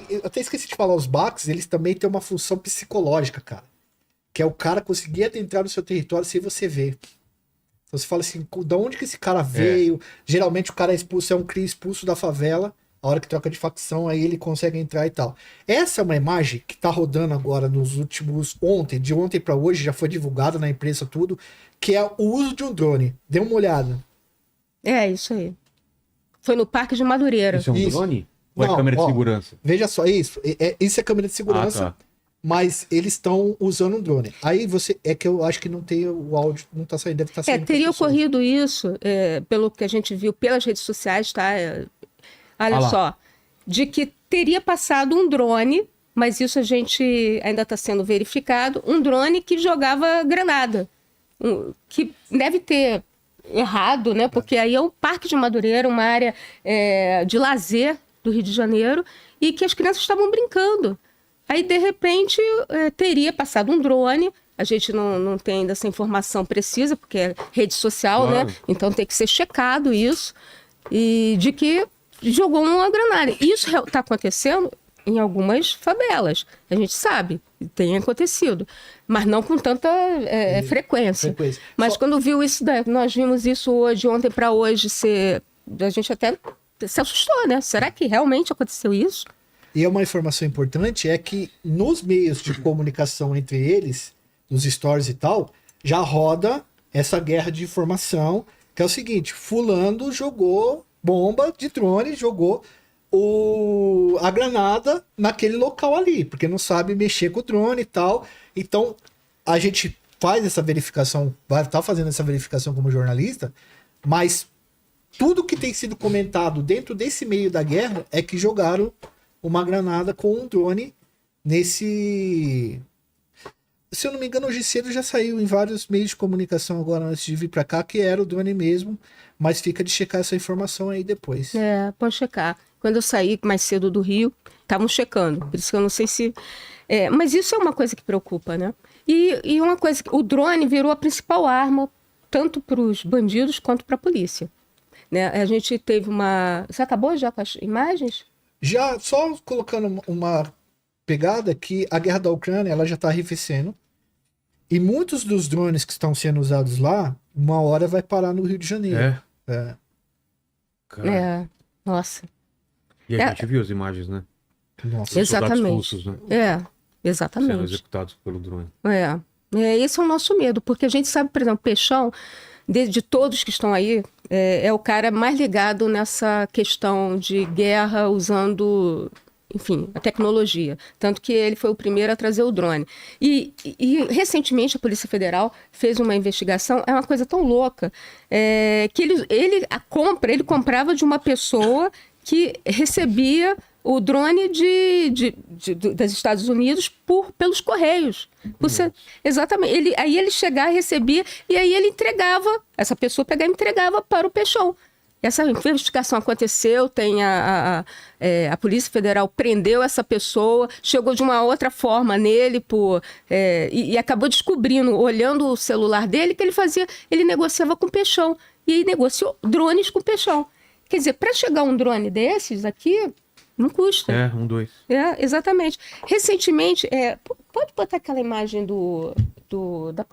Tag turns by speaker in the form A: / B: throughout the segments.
A: Eu até esqueci de falar, os BACs, eles também têm uma função psicológica, cara. Que é o cara conseguir adentrar no seu território sem você ver. Então você fala assim, de onde que esse cara veio? Geralmente o cara é expulso, é um cria expulso da favela. A hora que troca de facção, aí ele consegue entrar e tal. Essa é uma imagem que tá rodando agora nos últimos... de ontem pra hoje, já foi divulgada na imprensa tudo, que é o uso de um drone. Dê uma olhada.
B: É, isso aí. Foi no Parque de Madureira.
C: Isso é um
A: Isso.
C: drone? Ou é
A: Não,
C: câmera de
A: ó,
C: segurança?
A: Veja só, isso. Isso é câmera de segurança,
C: Ah, tá.
A: mas eles estão usando um drone. Aí você... É que eu acho que não tem o áudio, não tá saindo, deve estar saindo.
B: Teria
A: pras pessoas.
B: ocorrido isso, pelo que a gente viu pelas redes sociais, tá? Olha
C: lá.
B: só, de que teria passado um drone, mas isso a gente ainda está sendo verificado, um drone que jogava granada, que deve ter errado, né? Porque aí é o Parque de Madureira, uma área de lazer do Rio de Janeiro, e que as crianças estavam brincando. Aí, de repente, teria passado um drone. A gente não tem ainda essa informação precisa, porque é rede social,
C: Claro.
B: né? Então tem que ser checado isso. E de que jogou uma granada. Isso está acontecendo em algumas favelas. A gente sabe, tem acontecido. Mas não com tanta frequência. Mas quando viu isso, nós vimos isso hoje, ontem para hoje, a gente até se assustou, né? Será que realmente aconteceu isso?
A: E uma informação importante é que nos meios de comunicação entre eles, nos stories e tal, já roda essa guerra de informação, que é o seguinte, fulano jogou bomba de drone, jogou a granada naquele local ali, porque não sabe mexer com o drone e tal. Então, a gente faz essa verificação, vai estar fazendo essa verificação como jornalista, mas tudo que tem sido comentado dentro desse meio da guerra é que jogaram uma granada com um drone nesse... Se eu não me engano, hoje cedo já saiu em vários meios de comunicação agora antes de vir pra cá, que era o drone mesmo, mas fica de checar essa informação aí depois.
B: Pode checar. Quando eu saí mais cedo do Rio, estavam checando. Por isso que eu não sei se... mas isso é uma coisa que preocupa, né? E uma coisa, o drone virou a principal arma, tanto para os bandidos quanto para a polícia. Né? A gente teve uma... Você acabou já com as imagens?
A: Já, só colocando uma pegada que a guerra da Ucrânia, ela já está arrefecendo. E muitos dos drones que estão sendo usados lá, uma hora vai parar no Rio de Janeiro.
C: Cara.
B: Nossa.
C: E a gente viu as imagens, né?
A: Nossa.
B: Exatamente.
C: Soldados russos, né?
B: Exatamente.
C: Sendo executados pelo drone.
B: Esse é o nosso medo, porque a gente sabe, por exemplo, Peixão, de todos que estão aí, é o cara mais ligado nessa questão de guerra usando, enfim, a tecnologia. Tanto que ele foi o primeiro a trazer o drone. E recentemente a Polícia Federal fez uma investigação, é uma coisa tão louca, que ele comprava de uma pessoa que recebia o drone dos Estados Unidos pelos Correios. Exatamente. Aí ele chegava, recebia, e aí ele entregava, essa pessoa pegava e entregava para o Peixão. Essa investigação aconteceu, a Polícia Federal prendeu essa pessoa, chegou de uma outra forma nele, e acabou descobrindo, olhando o celular dele, que ele negociava com o Peixão. E aí negociou drones com o Peixão. Quer dizer, para chegar um drone desses aqui, não custa.
C: 2.
B: Exatamente. Recentemente, pode botar aquela imagem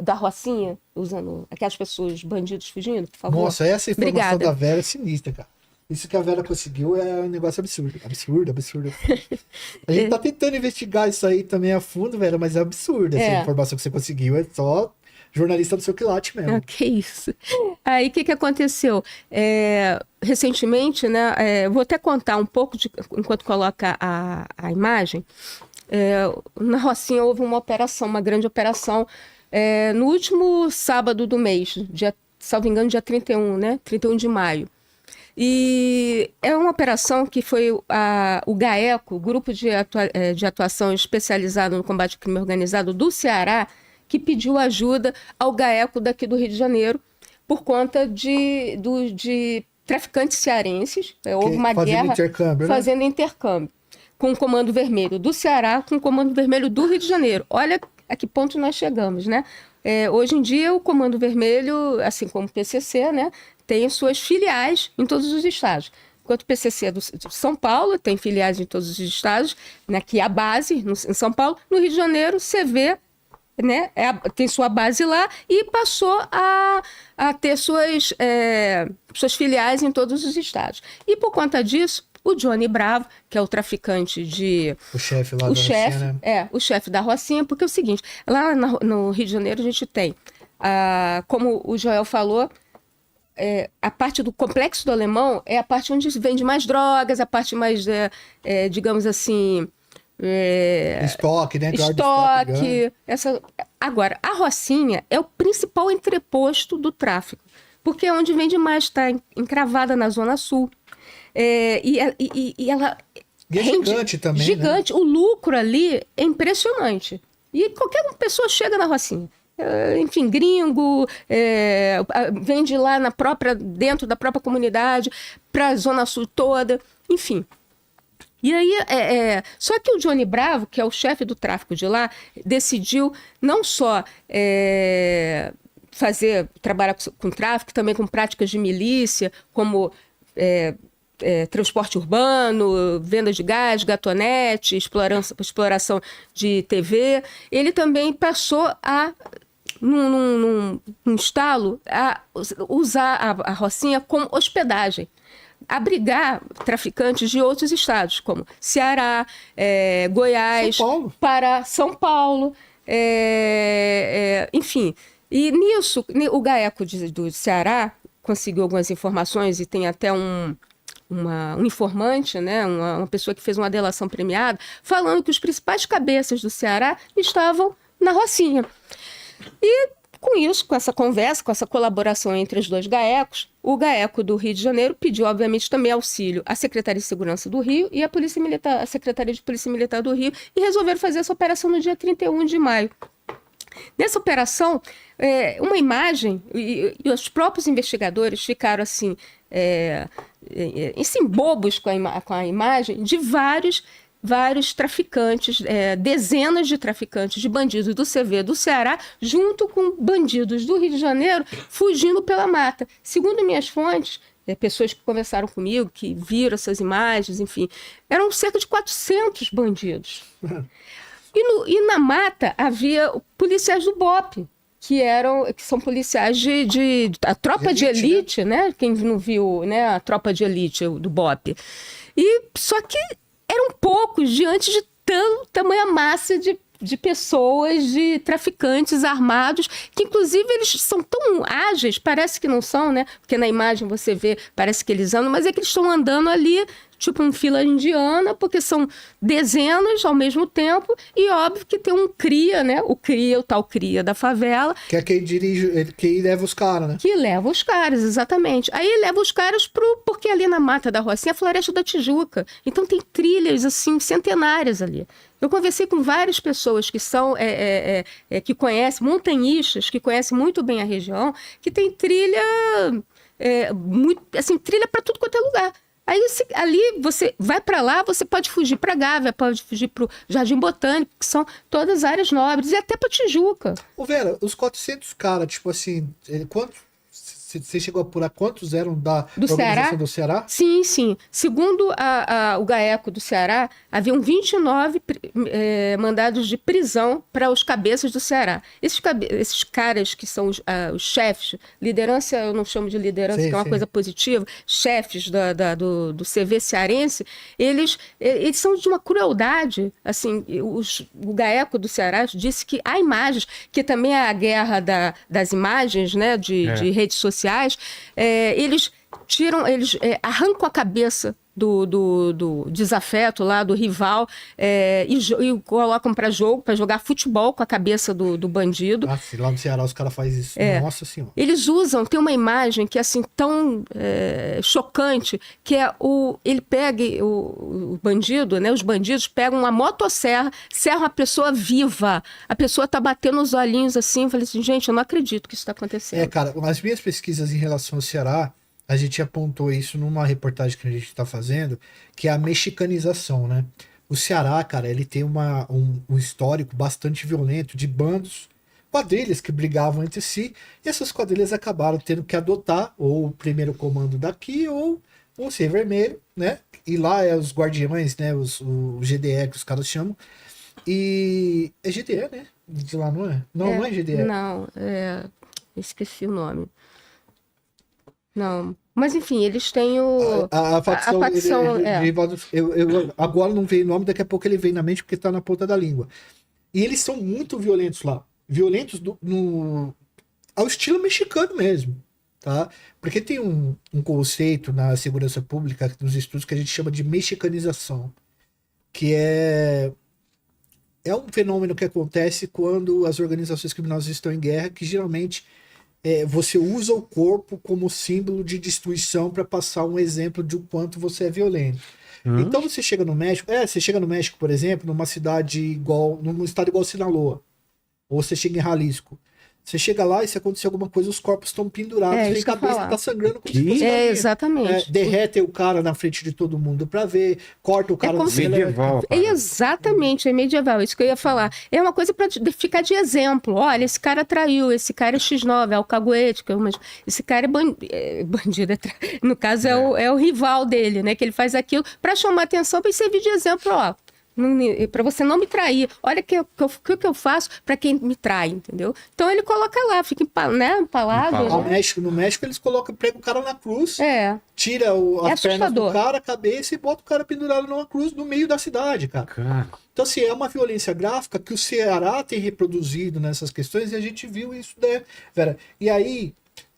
B: da Rocinha, usando aquelas pessoas, bandidos fugindo, por favor?
A: Nossa, essa informação
B: Obrigada.
A: da Vera é sinistra, cara. Isso que a Vera conseguiu é um negócio absurdo. Absurdo. A gente tá tentando investigar isso aí também a fundo, Vera, mas é absurdo. Essa informação que você conseguiu é só jornalista do seu quilate mesmo.
B: Que isso. Aí, o que aconteceu? Recentemente, né, vou até contar um pouco, enquanto coloca a imagem. Na Rocinha houve uma grande operação, no último sábado do mês, salvo engano, dia 31, né? 31 de maio. E é uma operação que foi o GAECO, Grupo de Atuação Especializado no Combate ao Crime Organizado do Ceará, que pediu ajuda ao GAECO daqui do Rio de Janeiro por conta de traficantes cearenses. Houve uma guerra fazendo intercâmbio com o Comando Vermelho do Ceará com o Comando Vermelho do Rio de Janeiro. Olha a que ponto nós chegamos, né? Hoje em dia o Comando Vermelho, assim como o PCC, né, tem suas filiais em todos os estados. enquanto o PCC é de São Paulo, tem filiais em todos os estados, né, que é a base em São Paulo. No Rio de Janeiro, CV, né, tem sua base lá e passou a ter suas filiais em todos os estados. E por conta disso, o Johnny Bravo, que é o traficante de...
A: O chefe lá da Rocinha, né?
B: O chefe da Rocinha, porque é o seguinte, lá no Rio de Janeiro a gente tem, como o Joel falou, a parte do Complexo do Alemão é a parte onde se vende mais drogas, a parte mais, digamos assim...
A: Estoque, né?
B: Estoque. Agora, a Rocinha é o principal entreposto do tráfico, porque é onde vende mais, está encravada na Zona Sul. E ela
A: E é gigante também,
B: gigante.
A: né?
B: O lucro ali é impressionante. E qualquer pessoa chega na Rocinha. Enfim, gringo, vende lá dentro da própria comunidade, para a Zona Sul toda, enfim. E aí, só que o Johnny Bravo, que é o chefe do tráfico de lá, decidiu não só trabalhar com tráfico, também com práticas de milícia, como transporte urbano, venda de gás, gatonete, exploração de TV. Ele também passou num estalo, a usar a Rocinha como hospedagem, abrigar traficantes de outros estados, como Ceará, Goiás, Pará, São Paulo, enfim. E nisso, o GAECO do Ceará conseguiu algumas informações e tem até um informante, né, uma pessoa que fez uma delação premiada, falando que os principais cabeças do Ceará estavam na Rocinha. E com isso, com essa conversa, com essa colaboração entre os dois GAECos, o GAECO do Rio de Janeiro pediu, obviamente, também auxílio à Secretaria de Segurança do Rio e à Polícia Militar, à Secretaria de Polícia Militar do Rio, e resolveram fazer essa operação no dia 31 de maio. Nessa operação, uma imagem, e os próprios investigadores ficaram assim, bobos com a imagem de vários traficantes, dezenas de traficantes, de bandidos do CV do Ceará, junto com bandidos do Rio de Janeiro, fugindo pela mata. Segundo minhas fontes, pessoas que conversaram comigo, que viram essas imagens, enfim, eram cerca de 400 bandidos. E na mata havia policiais do BOPE, que são policiais a tropa de elite, né? Quem não viu, né? A tropa de elite do BOPE. Só que eram poucos diante de tamanha massa de pessoas, de traficantes armados, que inclusive eles são tão ágeis, parece que não são, né? Porque na imagem você vê, parece que eles andam, mas é que eles estão andando ali, tipo uma fila indiana, porque são dezenas ao mesmo tempo, e óbvio que tem um cria, né? O tal cria da favela.
A: Que é quem dirige, quem leva os caras, né?
B: Que leva os caras, exatamente. Aí leva os caras porque ali na Mata da Rocinha é a Floresta da Tijuca. Então tem trilhas, assim, centenárias ali. Eu conversei com várias pessoas que são, que conhecem, montanhistas, que conhecem muito bem a região, que tem trilha, trilha para tudo quanto é lugar. Aí ali você vai para lá, você pode fugir para Gávea, pode fugir para o Jardim Botânico, que são todas áreas nobres, e até para Tijuca.
A: Ô Vera, os 400 caras, tipo assim, quantos... Você chegou a apurar quantos eram da organização do Ceará?
B: Sim, sim. Segundo o GAECO do Ceará, haviam 29 mandados de prisão para os cabeças do Ceará. Esses caras que são os chefes, liderança, eu não chamo de liderança, que é uma coisa positiva, chefes do CV cearense, eles são de uma crueldade. Assim, o GAECO do Ceará disse que há imagens, que também é a guerra das imagens, né, de redes sociais, eles arrancam a cabeça do desafeto lá, do rival, e colocam para jogar futebol com a cabeça do bandido.
A: Lá no Ceará os caras fazem isso. Nossa Senhora.
B: Eles tem uma imagem que é assim tão chocante, que ele pega o bandido, né? Os bandidos pegam uma motosserra, serram a pessoa viva. A pessoa tá batendo os olhinhos assim, eu falei assim, gente, eu não acredito que isso está acontecendo.
A: Cara, as minhas pesquisas em relação ao Ceará, a gente apontou isso numa reportagem que a gente está fazendo, que é a mexicanização, né? O Ceará, cara, ele tem um histórico bastante violento de bandos, quadrilhas que brigavam entre si, e essas quadrilhas acabaram tendo que adotar ou o primeiro comando daqui ou o Sem Vermelho, né? E lá é os guardiões, né? O GDE que os caras chamam. E é GDE, né? De lá, não é? Não é GDE.
B: Não, esqueci o nome. Não. Mas enfim, eles têm o.
A: A facção.
B: Eu
A: agora não veio o nome, daqui a pouco ele vem na mente porque tá na ponta da língua. E eles são muito violentos lá. Violentos ao estilo mexicano mesmo. Tá? Porque tem um conceito na segurança pública, nos estudos, que a gente chama de mexicanização. Que é um fenômeno que acontece quando as organizações criminosas estão em guerra, que geralmente você usa o corpo como símbolo de destruição para passar um exemplo de o quanto você é violento. Então você chega no México, por exemplo, num estado igual Sinaloa, ou você chega em Jalisco. Você chega lá e se acontecer alguma coisa, os corpos estão pendurados, tem cabeça, tá sangrando como se fosse
B: exatamente.
A: Derretem o cara na frente de todo mundo pra ver, corta o cara
B: como
C: medieval.
B: Exatamente, é medieval, isso que eu ia falar. É uma coisa para ficar de exemplo. Olha, esse cara traiu, esse cara é X9, é alcaguete, esse cara é bandido. No caso, é o rival dele, né? Que ele faz aquilo para chamar atenção, para servir de exemplo, ó. Para você não me trair. Olha o que eu faço para quem me trai, entendeu? Então ele coloca lá, fica empalado.
A: No México eles pregam o cara na cruz, tira as pernas
B: assustador.
A: do cara, a cabeça e bota o cara pendurado numa cruz no meio da cidade, cara. Então, assim, é uma violência gráfica que o Ceará tem reproduzido nessas questões e a gente viu isso, né, Vera? E aí,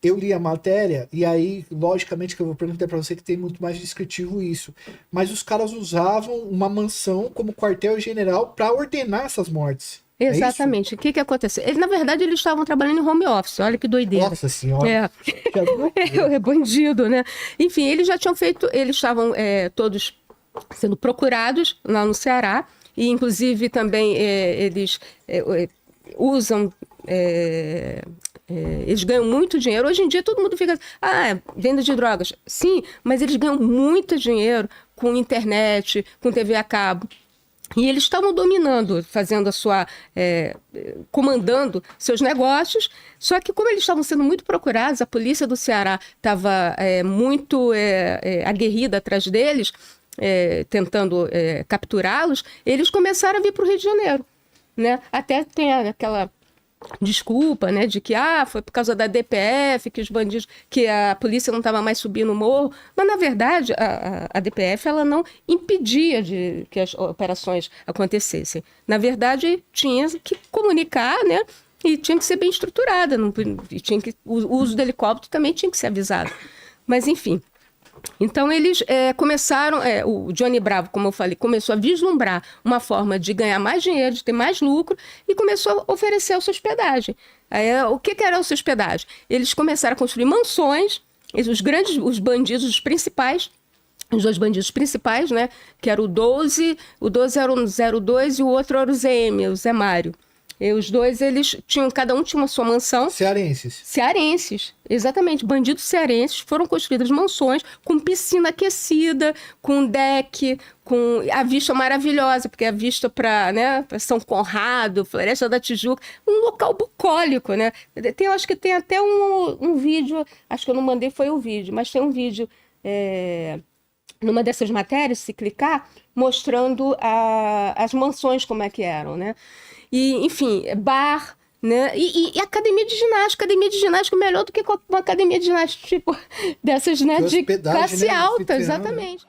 A: eu li a matéria, e aí, logicamente, que eu vou perguntar pra você que tem muito mais descritivo isso. Mas os caras usavam uma mansão como quartel-general para ordenar essas mortes.
B: Exatamente. O que aconteceu? Na verdade, eles estavam trabalhando em home office. Olha que doideira.
A: Nossa senhora.
B: É bandido, né? Enfim, eles já tinham feito... Eles estavam todos sendo procurados lá no Ceará. E, inclusive, também eles usam... eles ganham muito dinheiro. Hoje em dia todo mundo fica... venda de drogas. Sim, mas eles ganham muito dinheiro com internet, com TV a cabo. E eles estavam dominando, fazendo a sua... comandando seus negócios. Só que como eles estavam sendo muito procurados, a polícia do Ceará estava muito aguerrida atrás deles, tentando capturá-los, eles começaram a vir para o Rio de Janeiro. Né? Até tem aquela... desculpa, né, de que foi por causa da DPF que os bandidos, que a polícia não estava mais subindo o morro, mas na verdade a DPF ela não impedia que as operações acontecessem. Na verdade tinha que comunicar, né, e tinha que ser bem estruturada, o uso do helicóptero também tinha que ser avisado. Mas enfim. Então eles começaram, o Johnny Bravo, como eu falei, começou a vislumbrar uma forma de ganhar mais dinheiro, de ter mais lucro, e começou a oferecer a sua hospedagem. O que era a sua hospedagem? Eles começaram a construir mansões, os bandidos, os principais, os dois bandidos principais, né, que era o 12 era o 02 e o outro era o ZM, o Zé Mário. E os dois, cada um tinha uma sua mansão. Cearenses, exatamente. Bandidos cearenses, foram construídas mansões com piscina aquecida, com deck, com a vista maravilhosa, porque a vista para São Conrado, Floresta da Tijuca, um local bucólico, né? Acho que tem até um vídeo, acho que eu não mandei, foi o vídeo, mas tem um vídeo numa dessas matérias, se clicar, mostrando as mansões como é que eram, né? E, enfim, bar, né? E academia de ginástica. Academia de ginástica é melhor do que uma academia de ginástica, tipo, dessas, né? De classe alta, exatamente.